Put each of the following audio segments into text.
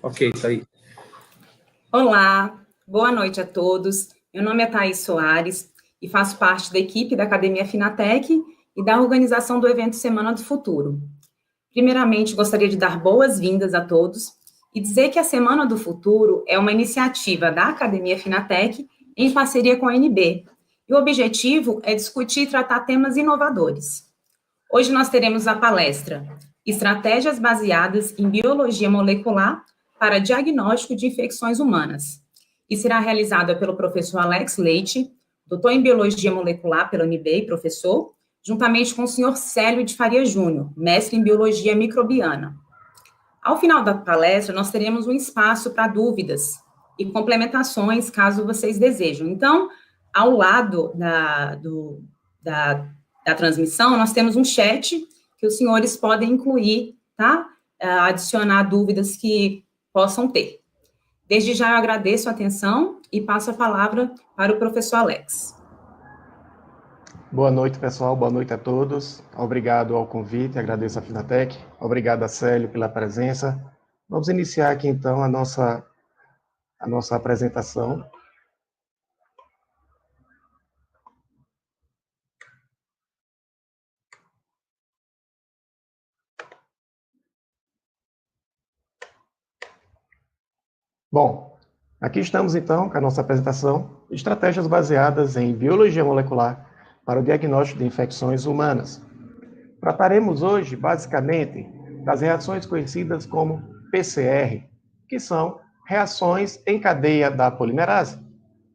Ok, tá aí. Olá, boa noite a todos. Meu nome é Thaís Soares e faço parte da equipe da Academia Finatec e da organização do evento Semana do Futuro. Primeiramente, gostaria de dar boas-vindas a todos e dizer que a Semana do Futuro é uma iniciativa da Academia Finatec em parceria com a ANB. E o objetivo é discutir e tratar temas inovadores. Hoje nós teremos a palestra Estratégias baseadas em biologia molecular para diagnóstico de infecções humanas. E será realizada pelo professor Alex Leite, doutor em biologia molecular pela UNB e professor, juntamente com o senhor Célio de Faria Júnior, mestre em biologia microbiana. Ao final da palestra, nós teremos um espaço para dúvidas e complementações, caso vocês desejam. Então, ao lado da transmissão, nós temos um chat que os senhores podem incluir, tá? Adicionar dúvidas que possam ter. Desde já eu agradeço a atenção e passo a palavra para o professor Alex. Boa noite, pessoal. Boa noite a todos. Obrigado ao convite, agradeço a Finatec. Obrigado a Célio pela presença. Vamos iniciar aqui, então, a nossa apresentação. Bom, aqui estamos, então, com a nossa apresentação, estratégias baseadas em biologia molecular para o diagnóstico de infecções humanas. Trataremos hoje, basicamente, das reações conhecidas como PCR, que são reações em cadeia da polimerase.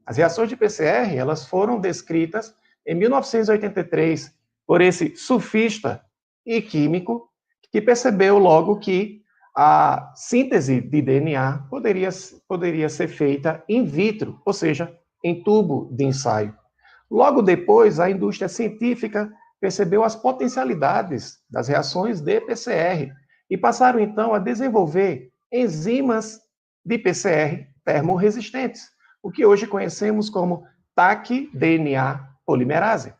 As reações de PCR, elas foram descritas em 1983 por esse surfista e químico que percebeu logo que a síntese de DNA poderia ser feita in vitro, ou seja, em tubo de ensaio. Logo depois, a indústria científica percebeu as potencialidades das reações de PCR e passaram então a desenvolver enzimas de PCR termorresistentes, o que hoje conhecemos como Taq-DNA polimerase.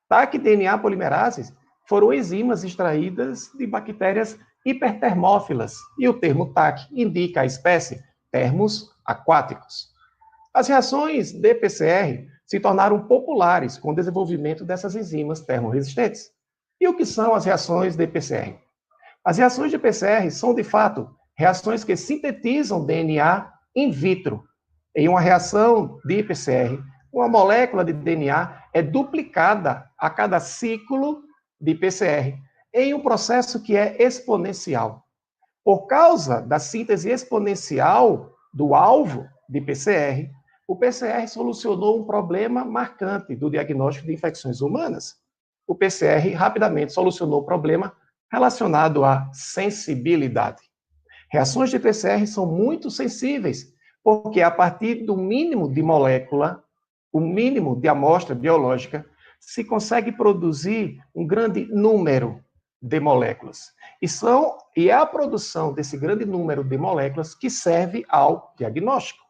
Taq-DNA polimerases foram enzimas extraídas de bactérias hipertermófilas, e o termo Taq indica a espécie termos aquáticos. As reações de PCR se tornaram populares com o desenvolvimento dessas enzimas termorresistentes. E o que são as reações de PCR? As reações de PCR são, de fato, reações que sintetizam DNA in vitro. Em uma reação de PCR, uma molécula de DNA é duplicada a cada ciclo de PCR, em um processo que é exponencial. Por causa da síntese exponencial do alvo de PCR, o PCR solucionou um problema marcante do diagnóstico de infecções humanas. O PCR rapidamente solucionou o problema relacionado à sensibilidade. Reações de PCR são muito sensíveis, porque a partir do mínimo de molécula, o mínimo de amostra biológica, se consegue produzir um grande número de moléculas. E é a produção desse grande número de moléculas que serve ao diagnóstico.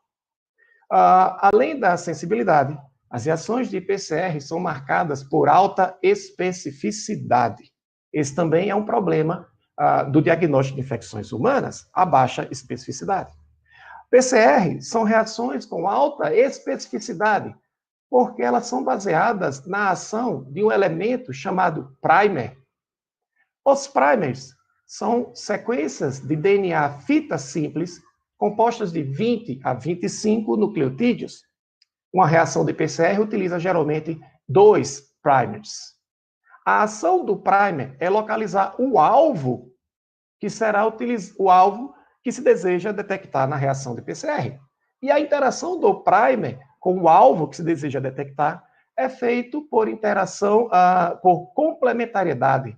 Além da sensibilidade, as reações de PCR são marcadas por alta especificidade. Esse também é um problema do diagnóstico de infecções humanas, a baixa especificidade. PCR são reações com alta especificidade, porque elas são baseadas na ação de um elemento chamado primer. Os primers são sequências de DNA fita simples compostas de 20 a 25 nucleotídeos. Uma reação de PCR utiliza geralmente 2 primers. A ação do primer é localizar o alvo que será o alvo que se deseja detectar na reação de PCR. E a interação do primer com o alvo que se deseja detectar é feito por interação, por complementariedade.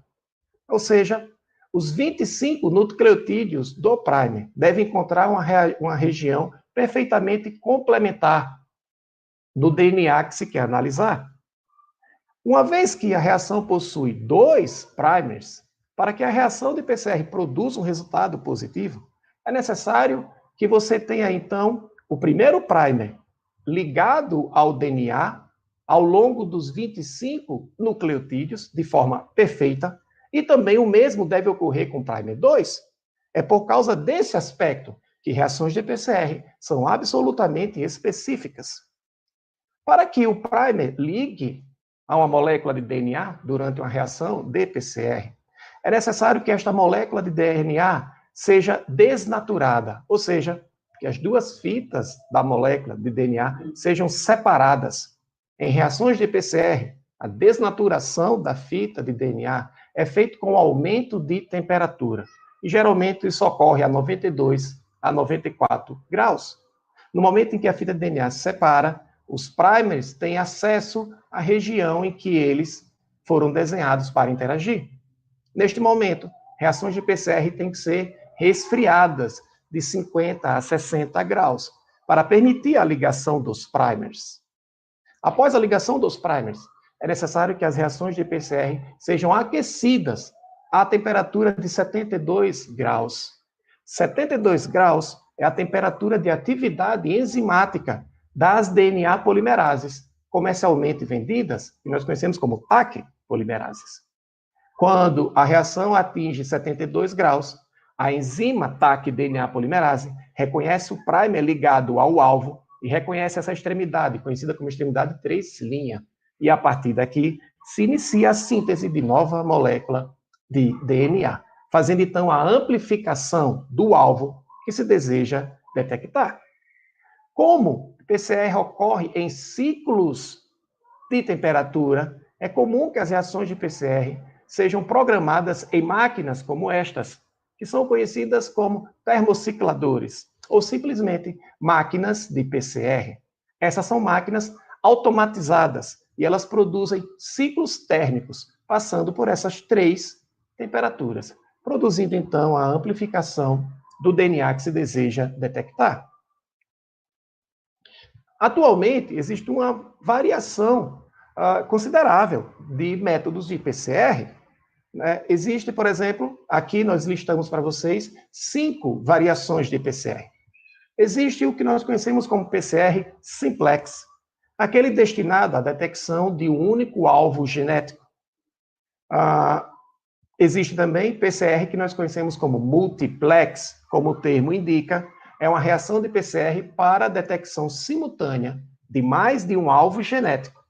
Ou seja, os 25 nucleotídeos do primer devem encontrar uma região perfeitamente complementar no DNA que se quer analisar. Uma vez que a reação possui 2 primers, para que a reação de PCR produza um resultado positivo, é necessário que você tenha, então, o primeiro primer ligado ao DNA ao longo dos 25 nucleotídeos, de forma perfeita, e também o mesmo deve ocorrer com o primer 2. É por causa desse aspecto que reações de PCR são absolutamente específicas. Para que o primer ligue a uma molécula de DNA durante uma reação de PCR, é necessário que esta molécula de DNA seja desnaturada, ou seja, que as duas fitas da molécula de DNA sejam separadas. Em reações de PCR, a desnaturação da fita de DNA é feita com aumento de temperatura. E geralmente isso ocorre a 92 a 94 graus. No momento em que a fita de DNA se separa, os primers têm acesso à região em que eles foram desenhados para interagir. Neste momento, reações de PCR têm que ser resfriadas de 50 a 60 graus para permitir a ligação dos primers. Após a ligação dos primers, é necessário que as reações de PCR sejam aquecidas à temperatura de 72 graus. 72 graus é a temperatura de atividade enzimática das DNA polimerases, comercialmente vendidas, que nós conhecemos como TAC polimerases. Quando a reação atinge 72 graus, a enzima TAC DNA polimerase reconhece o primer ligado ao alvo e reconhece essa extremidade, conhecida como extremidade 3' e a partir daqui se inicia a síntese de nova molécula de DNA, fazendo então a amplificação do alvo que se deseja detectar. Como o PCR ocorre em ciclos de temperatura, é comum que as reações de PCR sejam programadas em máquinas como estas, que são conhecidas como termocicladores, ou simplesmente máquinas de PCR. Essas são máquinas automatizadas e elas produzem ciclos térmicos, passando por essas 3 temperaturas, produzindo então a amplificação do DNA que se deseja detectar. Atualmente, existe uma variação considerável de métodos de PCR. Existe, por exemplo, aqui nós listamos para vocês 5 variações de PCR. Existe o que nós conhecemos como PCR simplex, aquele destinado à detecção de um único alvo genético. Existe também PCR que nós conhecemos como multiplex, como o termo indica, é uma reação de PCR para a detecção simultânea de mais de um alvo genético.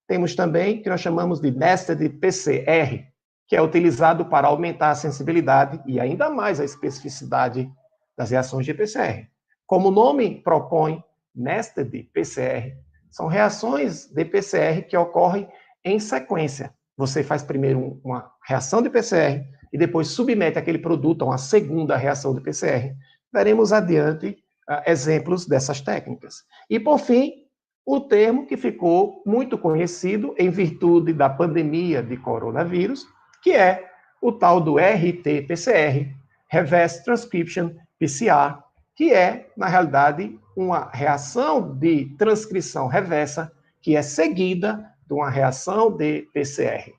Temos também o que nós chamamos de nested PCR, que é utilizado para aumentar a sensibilidade e ainda mais a especificidade das reações de PCR. Como o nome propõe, nested PCR são reações de PCR que ocorrem em sequência. Você faz primeiro uma reação de PCR e depois submete aquele produto a uma segunda reação de PCR. Veremos adiante exemplos dessas técnicas. E, por fim, o termo que ficou muito conhecido em virtude da pandemia de coronavírus, que é o tal do RT-PCR, Reverse Transcription PCR, que é, na realidade, uma reação de transcrição reversa que é seguida de uma reação de PCR.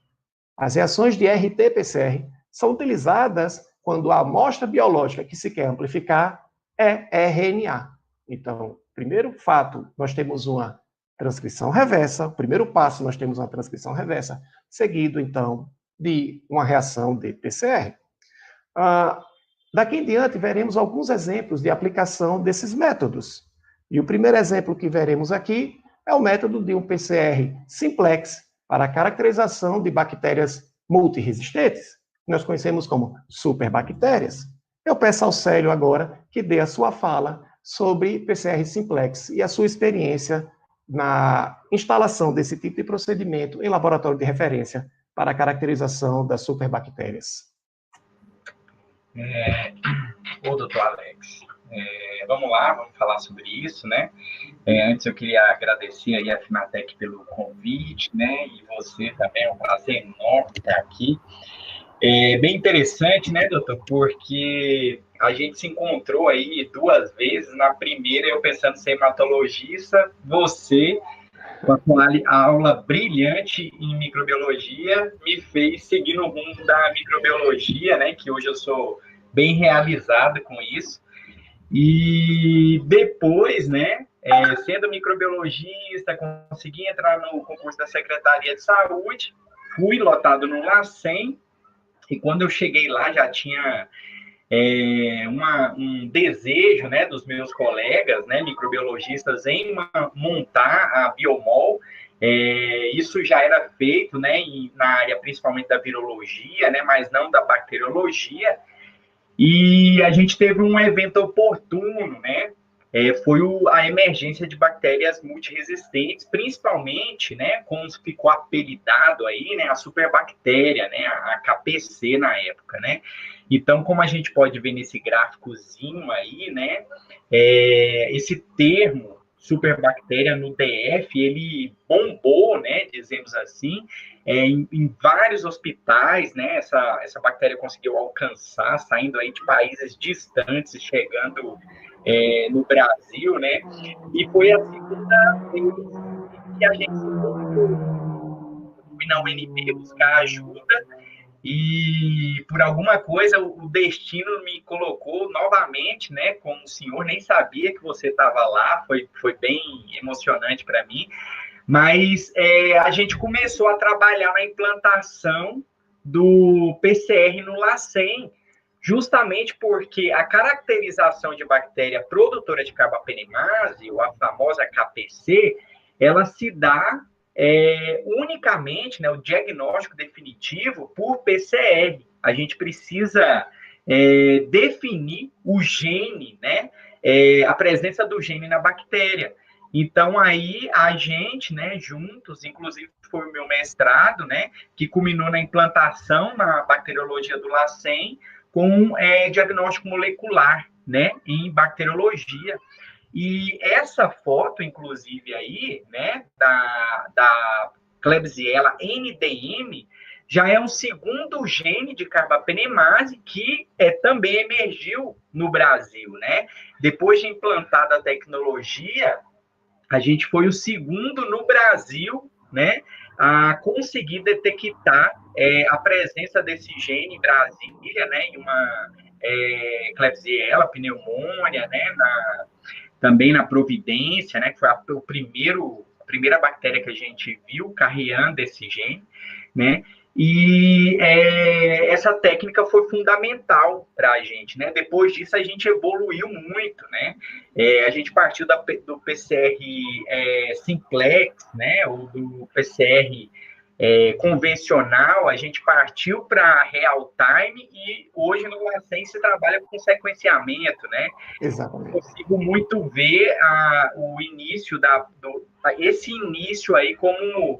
As reações de RT-PCR são utilizadas quando a amostra biológica que se quer amplificar é RNA. Então, primeiro fato, nós temos uma transcrição reversa, o primeiro passo, nós temos uma transcrição reversa, seguido, então, de uma reação de PCR. Daqui em diante, veremos alguns exemplos de aplicação desses métodos. E o primeiro exemplo que veremos aqui é o método de um PCR simplex para a caracterização de bactérias multiresistentes, que nós conhecemos como superbactérias. Eu peço ao Célio agora que dê a sua fala sobre PCR simplex e a sua experiência na instalação desse tipo de procedimento em laboratório de referência para a caracterização das superbactérias. Doutor Alex, vamos lá, vamos falar sobre isso, né? Antes eu queria agradecer aí a Finatec pelo convite, né? E você também, é um prazer enorme estar aqui. É bem interessante, né, doutor? Porque a gente se encontrou aí 2 vezes. Na primeira, eu pensando em ser hematologista, você, com a aula brilhante em microbiologia, me fez seguir no rumo da microbiologia, né? Que hoje eu sou bem realizado com isso. E depois, né, sendo microbiologista, consegui entrar no concurso da Secretaria de Saúde, fui lotado no LACEN, e quando eu cheguei lá já tinha um desejo, né, dos meus colegas, né, microbiologistas, em montar a Biomol. Isso já era feito, né, na área principalmente da virologia, né, mas não da bacteriologia. E a gente teve um evento oportuno, né? Foi a emergência de bactérias multiresistentes, principalmente, né, como ficou apelidado aí, né, a superbactéria, né, a KPC na época, né? Então, como a gente pode ver nesse gráficozinho aí, né, esse termo superbactéria no DF, ele bombou, né, dizemos assim, em vários hospitais, né, essa bactéria conseguiu alcançar, saindo aí de países distantes, chegando no Brasil, né, e foi a segunda vez que a gente foi na UNB buscar ajuda, e por alguma coisa o destino me colocou novamente, né, com o senhor, nem sabia que você estava lá, foi bem emocionante para mim, mas a gente começou a trabalhar na implantação do PCR no LACEN, justamente porque a caracterização de bactéria produtora de carbapenemase, ou a famosa KPC, ela se dá unicamente, né, o diagnóstico definitivo por PCR. A gente precisa definir o gene, né, a presença do gene na bactéria. Então, aí, a gente, né, juntos, inclusive foi o meu mestrado, né, que culminou na implantação na bacteriologia do LACEN com diagnóstico molecular, né, em bacteriologia. E essa foto, inclusive, aí, né, da Klebsiella NDM, já é um segundo gene de carbapenemase que também emergiu no Brasil, né? Depois de implantada a tecnologia, a gente foi o segundo no Brasil, né, a conseguir detectar a presença desse gene em Brasília, né, em uma Klebsiella pneumônia, né, também na Providência, né, que foi a primeira bactéria que a gente viu carreando esse gene, né, e essa técnica foi fundamental para a gente, né? Depois disso, a gente evoluiu muito, né? A gente partiu do PCR simplex, né? Ou do PCR convencional, a gente partiu para real time e hoje no LACEN se trabalha com sequenciamento, né? Exatamente. Eu consigo muito ver o início esse início aí como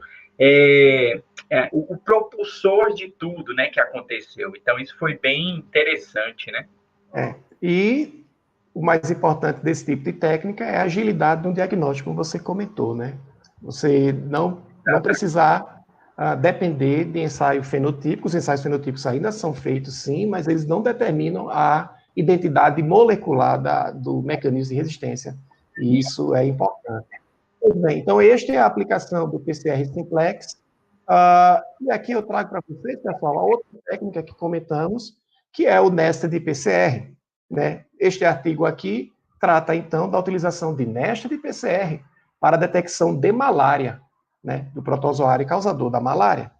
o propulsor de tudo, né, que aconteceu. Então, isso foi bem interessante, né? E o mais importante desse tipo de técnica é a agilidade no diagnóstico, como você comentou, né? Você não precisar depender de ensaio fenotípico. Os ensaios fenotípicos ainda são feitos, sim, mas eles não determinam a identidade molecular do mecanismo de resistência. E isso é importante. Pois bem, então, esta é a aplicação do PCR simplex. E aqui eu trago para vocês, pessoal, a outra técnica que comentamos, que é o nested PCR. Né? Este artigo aqui trata, então, da utilização de nested PCR para a detecção de malária, né? Do protozoário causador da malária.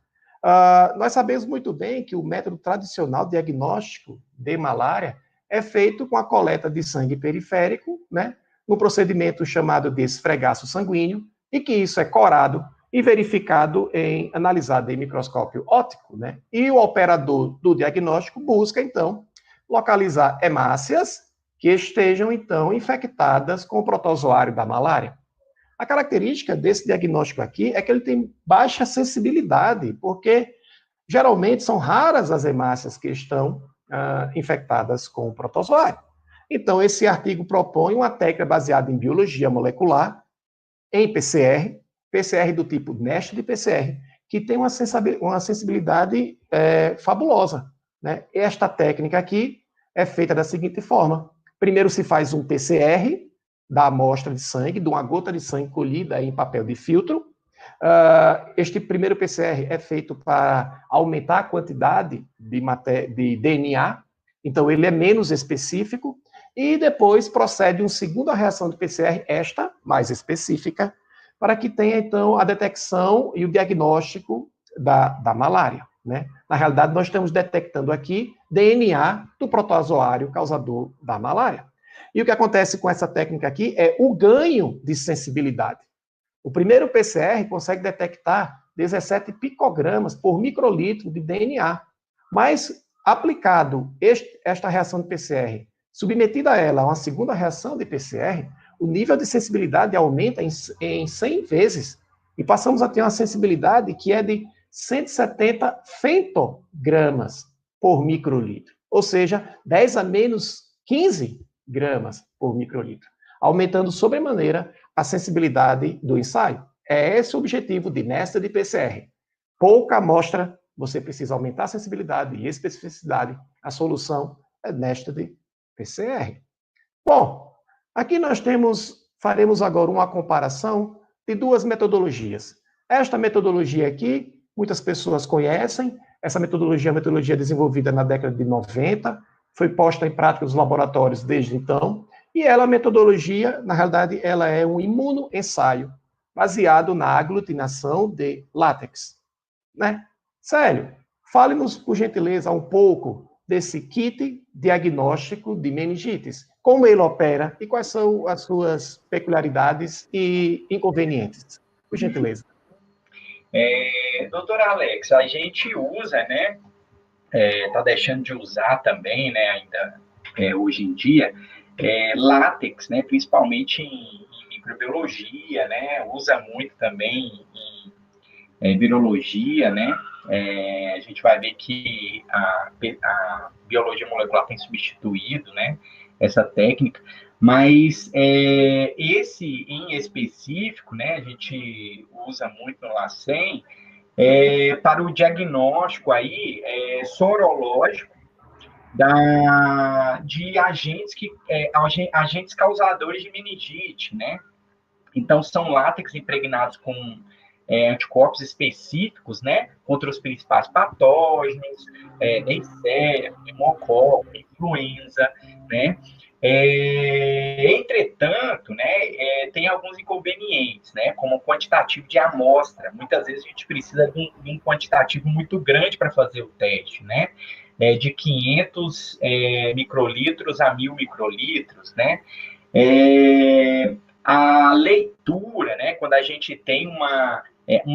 Nós sabemos muito bem que o método tradicional diagnóstico de malária é feito com a coleta de sangue periférico, né? No procedimento chamado de esfregaço sanguíneo, e que isso é corado e verificado analisado em microscópio óptico, né? E o operador do diagnóstico busca, então, localizar hemácias que estejam, então, infectadas com o protozoário da malária. A característica desse diagnóstico aqui é que ele tem baixa sensibilidade, porque geralmente são raras as hemácias que estão infectadas com o protozoário. Então, esse artigo propõe uma técnica baseada em biologia molecular, em PCR, PCR do tipo nested PCR, que tem uma sensibilidade fabulosa. Né? Esta técnica aqui é feita da seguinte forma. Primeiro se faz um PCR da amostra de sangue, de uma gota de sangue colhida em papel de filtro. Este primeiro PCR é feito para aumentar a quantidade de DNA, então ele é menos específico, e depois procede uma segunda reação de PCR, esta mais específica, para que tenha, então, a detecção e o diagnóstico da malária. né? Na realidade, nós estamos detectando aqui DNA do protozoário causador da malária. E o que acontece com essa técnica aqui é o ganho de sensibilidade. O primeiro PCR consegue detectar 17 picogramas por microlitro de DNA, mas aplicado esta reação de PCR, submetida a ela a uma segunda reação de PCR, o nível de sensibilidade aumenta em 100 vezes, e passamos a ter uma sensibilidade que é de 170 femtogramas por microlitro, ou seja, 10 a menos 15 gramas por microlitro, aumentando sobremaneira a sensibilidade do ensaio. É esse o objetivo de nested PCR. Pouca amostra, você precisa aumentar a sensibilidade e especificidade. A solução é nested PCR. Bom, aqui nós faremos agora uma comparação de duas metodologias. Esta metodologia aqui, muitas pessoas conhecem. Essa metodologia é uma metodologia desenvolvida na década de 90, foi posta em prática nos laboratórios desde então, e ela, a metodologia, na realidade, ela é um imunoensaio, baseado na aglutinação de látex, né? Célio, fale-nos, por gentileza, um pouco desse kit diagnóstico de meningites, como ele opera e quais são as suas peculiaridades e inconvenientes, por gentileza. Doutor Alex, a gente usa, né, tá deixando de usar também, né, ainda hoje em dia, látex, né, principalmente em microbiologia, né, usa muito também em virologia, né, a gente vai ver que a biologia molecular tem substituído, né, essa técnica, mas esse em específico, né, a gente usa muito no LACEN para o diagnóstico aí sorológico de agentes causadores de meningite, né? Então, são látex impregnados com anticorpos específicos, né, contra os principais patógenos, Neisseria, pneumococo, influenza, né? Entretanto, né, tem alguns inconvenientes, né, como o quantitativo de amostra. Muitas vezes a gente precisa de um quantitativo muito grande para fazer o teste, né? De 500 microlitros a 1.000 microlitros, né? A leitura, né, quando a gente tem uma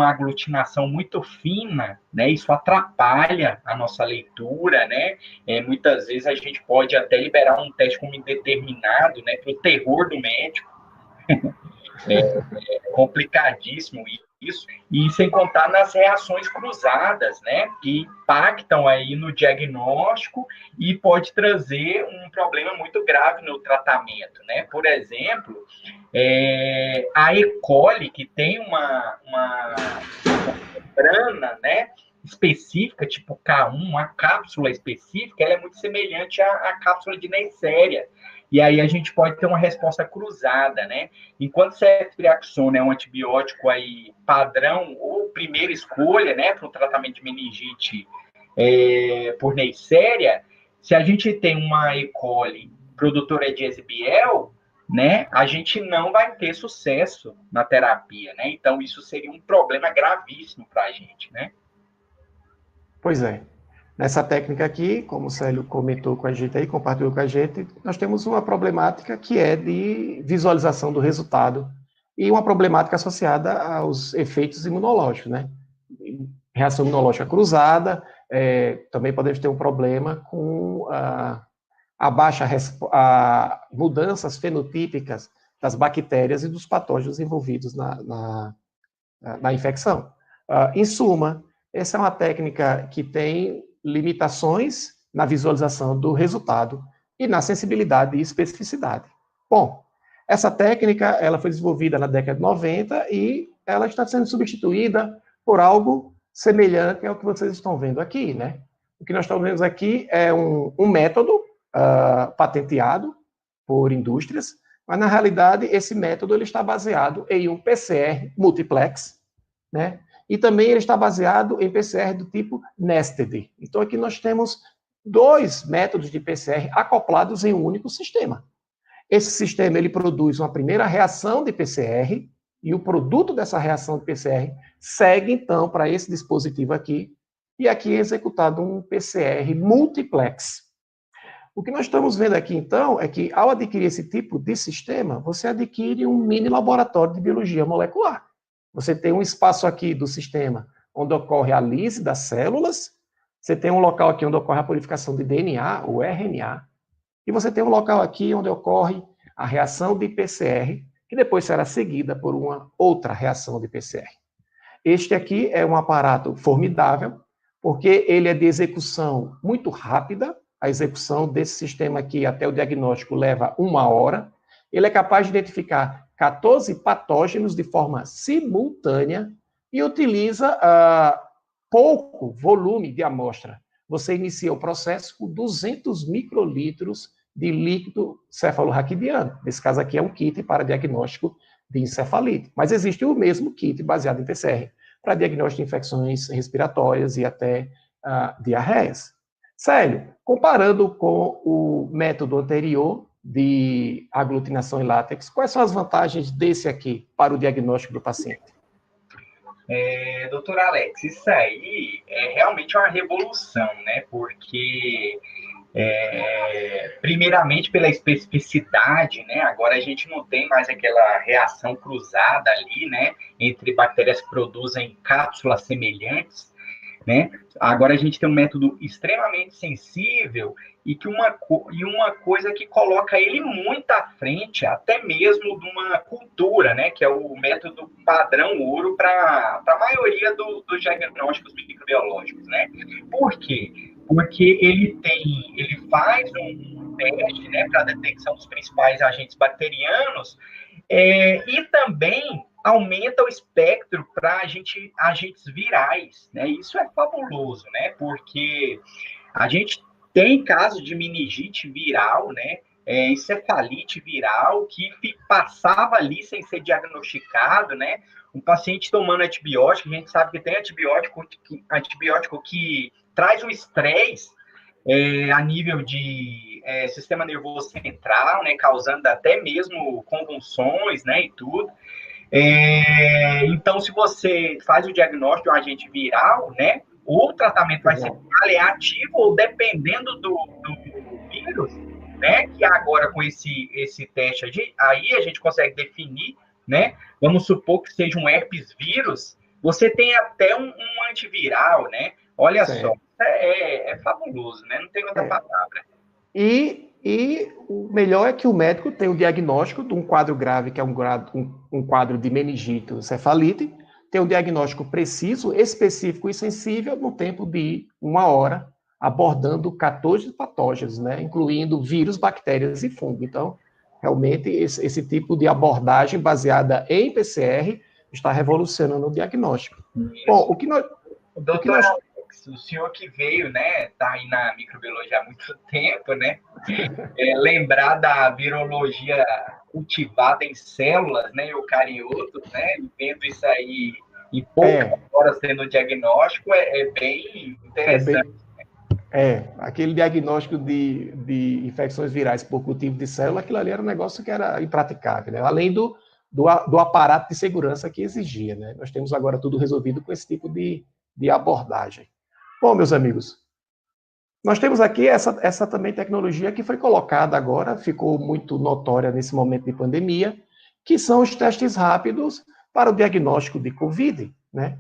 aglutinação muito fina, né, isso atrapalha a nossa leitura, né, muitas vezes a gente pode até liberar um teste como indeterminado, né, para o terror do médico, complicadíssimo isso, e sem contar nas reações cruzadas, né, que impactam aí no diagnóstico e pode trazer um problema muito grave no tratamento, né, por exemplo, a E. coli, que tem uma membrana, né, específica, tipo K1, uma cápsula específica, ela é muito semelhante à cápsula de Neisseria. E aí a gente pode ter uma resposta cruzada, né? Enquanto ceftriaxona é um antibiótico aí padrão ou primeira escolha, né, para o tratamento de meningite por Neisseria, se a gente tem uma E. coli produtora de Esebiel, né, a gente não vai ter sucesso na terapia, né? Então isso seria um problema gravíssimo para a gente, né? Pois é. Nessa técnica aqui, como o Célio comentou com a gente aí, compartilhou com a gente, nós temos uma problemática que é de visualização do resultado e uma problemática associada aos efeitos imunológicos, né? Reação imunológica cruzada, também podemos ter um problema com mudanças fenotípicas das bactérias e dos patógenos envolvidos na infecção. Em suma, essa é uma técnica que tem limitações na visualização do resultado e na sensibilidade e especificidade. Bom, essa técnica ela foi desenvolvida na década de 90 e ela está sendo substituída por algo semelhante ao que vocês estão vendo aqui, né? O que nós estamos vendo aqui é um método patenteado por indústrias, mas na realidade esse método ele está baseado em um PCR multiplex, né? E também ele está baseado em PCR do tipo nested. Então, aqui nós temos dois métodos de PCR acoplados em um único sistema. Esse sistema ele produz uma primeira reação de PCR e o produto dessa reação de PCR segue, então, para esse dispositivo aqui, e aqui é executado um PCR multiplex. O que nós estamos vendo aqui, então, é que ao adquirir esse tipo de sistema, você adquire um mini laboratório de biologia molecular. Você tem um espaço aqui do sistema onde ocorre a lise das células, você tem um local aqui onde ocorre a purificação de DNA, o RNA, e você tem um local aqui onde ocorre a reação de PCR, que depois será seguida por uma outra reação de PCR. Este aqui é um aparato formidável, porque ele é de execução muito rápida. A execução desse sistema aqui até o diagnóstico leva 1 hora. Ele é capaz de identificar 14 patógenos de forma simultânea e utiliza pouco volume de amostra. Você inicia o processo com 200 microlitros de líquido cefalorraquidiano. Nesse caso aqui é um kit para diagnóstico de encefalite. Mas existe o mesmo kit baseado em PCR para diagnóstico de infecções respiratórias e até diarreias. Célio, comparando com o método anterior de aglutinação em látex, quais são as vantagens desse aqui para o diagnóstico do paciente? Doutor Alex, isso aí é realmente uma revolução, né? Porque, primeiramente, pela especificidade, né? Agora a gente não tem mais aquela reação cruzada ali, né? Entre bactérias que produzem cápsulas semelhantes, né? Agora a gente tem um método extremamente sensível e uma coisa que coloca ele muito à frente, até mesmo de uma cultura, né? Que é o método padrão ouro para a maioria dos diagnósticos microbiológicos, né? Por quê? Porque ele faz um teste, né, para a detecção dos principais agentes bacterianos, e também aumenta o espectro para agentes virais, né? Isso é fabuloso, né? Porque a gente tem casos de meningite viral, né? Encefalite viral que passava ali sem ser diagnosticado, né? Um paciente tomando antibiótico, a gente sabe que tem antibiótico que traz o estresse a nível de sistema nervoso central, né? Causando até mesmo convulsões, né? E tudo. Então, se você faz o diagnóstico de um agente viral, né, o tratamento vai ser paliativo ou dependendo do vírus, né, que agora com esse teste aí a gente consegue definir, né, vamos supor que seja um herpes vírus, você tem até um antiviral, né, olha só, é fabuloso, né, não tem outra palavra. E o melhor é que o médico tem o diagnóstico de um quadro grave, que é um quadro de meningite ou cefalite, tem um diagnóstico preciso, específico e sensível no tempo de 1 hora, abordando 14 patógenos, né, incluindo vírus, bactérias e fungo. Então, realmente, esse tipo de abordagem baseada em PCR está revolucionando o diagnóstico. Bom, o que nós... Doutor Alex, o senhor que veio, né, tá aí na microbiologia há muito tempo, né, lembrar da virologia cultivada em células, né, eucariotos, né, e vendo isso aí em poucas horas tendo o diagnóstico, é bem interessante. Aquele diagnóstico de infecções virais por cultivo de célula, aquilo ali era um negócio que era impraticável, né? Além do aparato de segurança que exigia, né? Nós temos agora tudo resolvido com esse tipo de abordagem. Bom, meus amigos, nós temos aqui essa também tecnologia que foi colocada agora, ficou muito notória nesse momento de pandemia, que são os testes rápidos para o diagnóstico de Covid, né?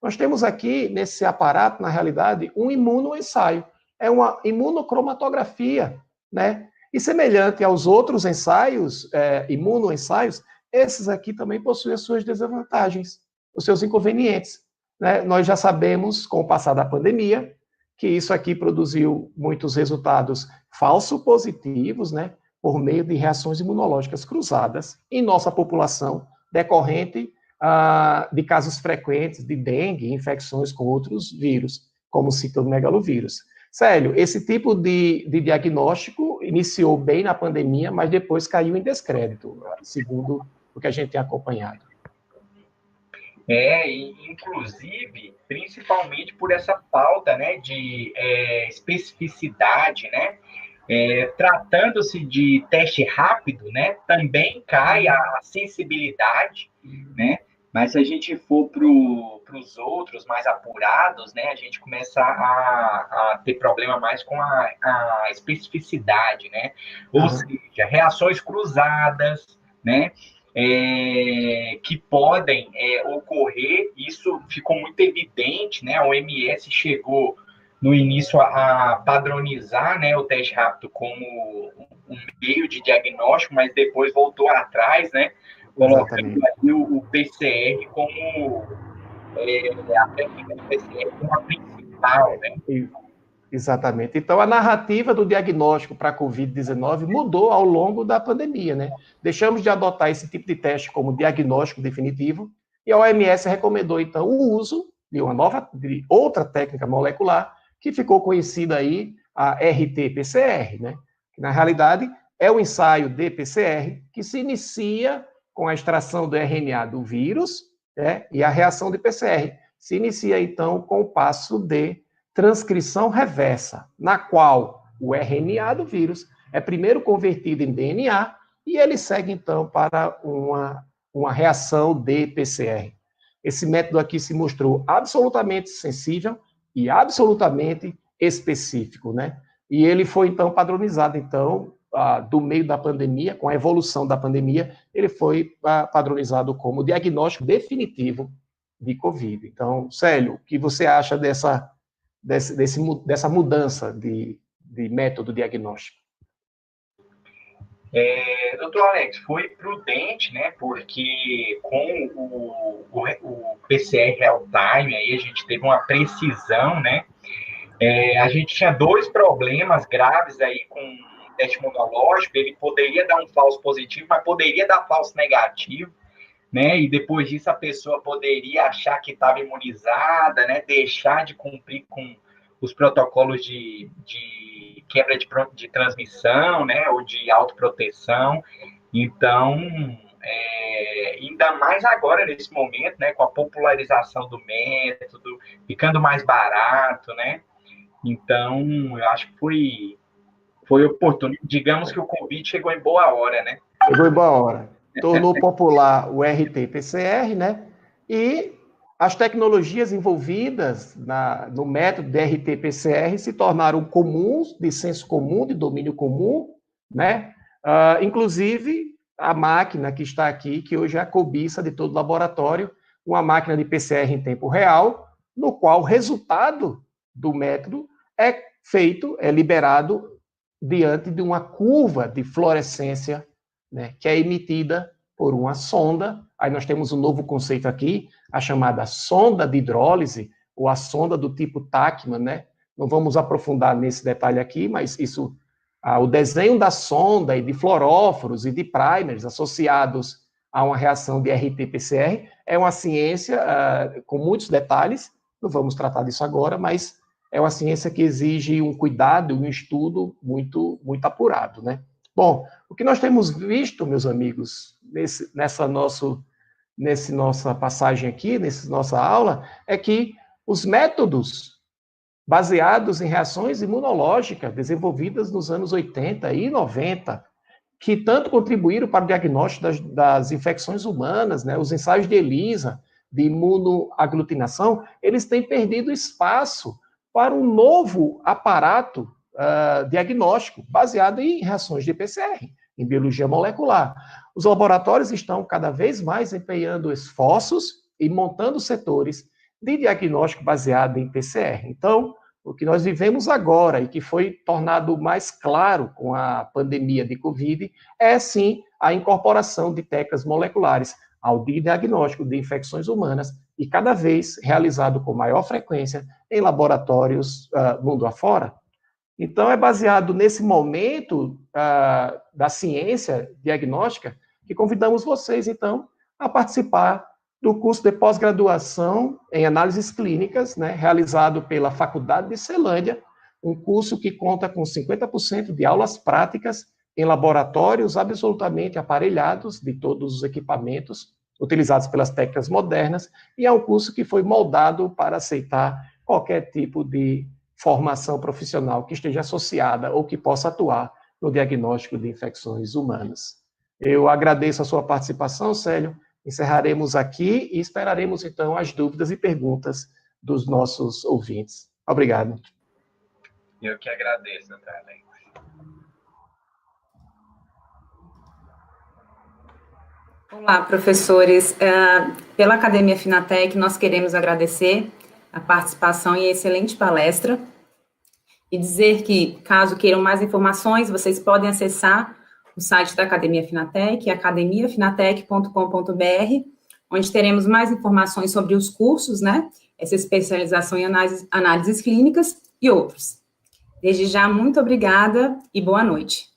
Nós temos aqui, nesse aparato, na realidade, um imunoensaio. É uma imunocromatografia, né? E semelhante aos outros ensaios, imunoensaios, esses aqui também possuem as suas desvantagens, os seus inconvenientes, né? Nós já sabemos, com o passar da pandemia, que isso aqui produziu muitos resultados falso positivos, né? Por meio de reações imunológicas cruzadas em nossa população, decorrente de casos frequentes de dengue e infecções com outros vírus, como o citomegalovírus. Célio, esse tipo de diagnóstico iniciou bem na pandemia, mas depois caiu em descrédito, segundo o que a gente tem acompanhado. Inclusive, principalmente por essa falta, né, de especificidade, né? Tratando-se de teste rápido, né, também cai a sensibilidade, né? Mas se a gente for para os outros mais apurados, né, a gente começa a ter problema mais com a especificidade, né? Ou Aham. seja, reações cruzadas, né? Que podem ocorrer, isso ficou muito evidente, né? A OMS chegou no início a padronizar, né, o teste rápido como um meio de diagnóstico, mas depois voltou atrás, né? Colocando Exatamente. aí o PCR como a técnica do PCR como a principal, né? E- Exatamente. Então, a narrativa do diagnóstico para a Covid-19 mudou ao longo da pandemia, né? Deixamos de adotar esse tipo de teste como diagnóstico definitivo e a OMS recomendou, então, o uso de outra técnica molecular que ficou conhecida aí, a RT-PCR, né? Que, na realidade, é o ensaio de PCR que se inicia com a extração do RNA do vírus, né? E a reação de PCR se inicia, então, com o passo de transcrição reversa, na qual o RNA do vírus é primeiro convertido em DNA e ele segue, então, para uma reação de PCR. Esse método aqui se mostrou absolutamente sensível e absolutamente específico, né? E ele foi, então, padronizado, então, do meio da pandemia, com a evolução da pandemia, ele foi padronizado como diagnóstico definitivo de Covid. Então, Célio, o que você acha dessa mudança de método diagnóstico? Doutor Alex, foi prudente, né? Porque com o PCR real time, aí a gente teve uma precisão, né? A gente tinha dois problemas graves aí com o teste imunológico. Ele poderia dar um falso positivo, mas poderia dar falso negativo, né? E depois disso a pessoa poderia achar que estava imunizada, né? Deixar de cumprir com os protocolos de quebra de transmissão, né? Ou de autoproteção. Então, ainda mais agora nesse momento, né? Com a popularização do método, ficando mais barato, né? Então, eu acho que foi oportuno. Digamos que o convite chegou em boa hora, né? Chegou em boa hora. Tornou popular o RT-PCR, né? E as tecnologias envolvidas no método de RT-PCR se tornaram comuns, de senso comum, de domínio comum, né? Inclusive, a máquina que está aqui, que hoje é a cobiça de todo laboratório, uma máquina de PCR em tempo real, no qual o resultado do método é liberado diante de uma curva de fluorescência, né, que é emitida por uma sonda. Aí nós temos um novo conceito aqui, a chamada sonda de hidrólise, ou a sonda do tipo Tachman, né? Não vamos aprofundar nesse detalhe aqui, mas isso, o desenho da sonda e de fluoróforos e de primers associados a uma reação de RT-PCR é uma ciência com muitos detalhes, não vamos tratar disso agora, mas é uma ciência que exige um cuidado, um estudo muito, muito apurado, né? Bom, o que nós temos visto, meus amigos, nessa nossa passagem aqui, nessa nossa aula, é que os métodos baseados em reações imunológicas desenvolvidas nos anos 80 e 90, que tanto contribuíram para o diagnóstico das infecções humanas, né, os ensaios de ELISA, de imunoaglutinação, eles têm perdido espaço para um novo aparato diagnóstico baseado em reações de PCR, em biologia molecular. Os laboratórios estão cada vez mais empenhando esforços e montando setores de diagnóstico baseado em PCR. Então, o que nós vivemos agora e que foi tornado mais claro com a pandemia de Covid é, sim, a incorporação de técnicas moleculares ao diagnóstico de infecções humanas e cada vez realizado com maior frequência em laboratórios mundo afora. Então, é baseado nesse momento da ciência diagnóstica que convidamos vocês, então, a participar do curso de pós-graduação em análises clínicas, né, realizado pela Faculdade de Ceilândia, um curso que conta com 50% de aulas práticas em laboratórios absolutamente aparelhados de todos os equipamentos utilizados pelas técnicas modernas, e é um curso que foi moldado para aceitar qualquer tipo de formação profissional que esteja associada ou que possa atuar no diagnóstico de infecções humanas. Eu agradeço a sua participação, Célio, encerraremos aqui e esperaremos, então, as dúvidas e perguntas dos nossos ouvintes. Obrigado. Eu que agradeço, doutor Alex. Olá, professores. Pela Academia Finatec, nós queremos agradecer a participação e a excelente palestra e dizer que, caso queiram mais informações, vocês podem acessar o site da Academia Finatec, academiafinatec.com.br, onde teremos mais informações sobre os cursos, né? Essa especialização em análises clínicas e outros. Desde já, muito obrigada e boa noite.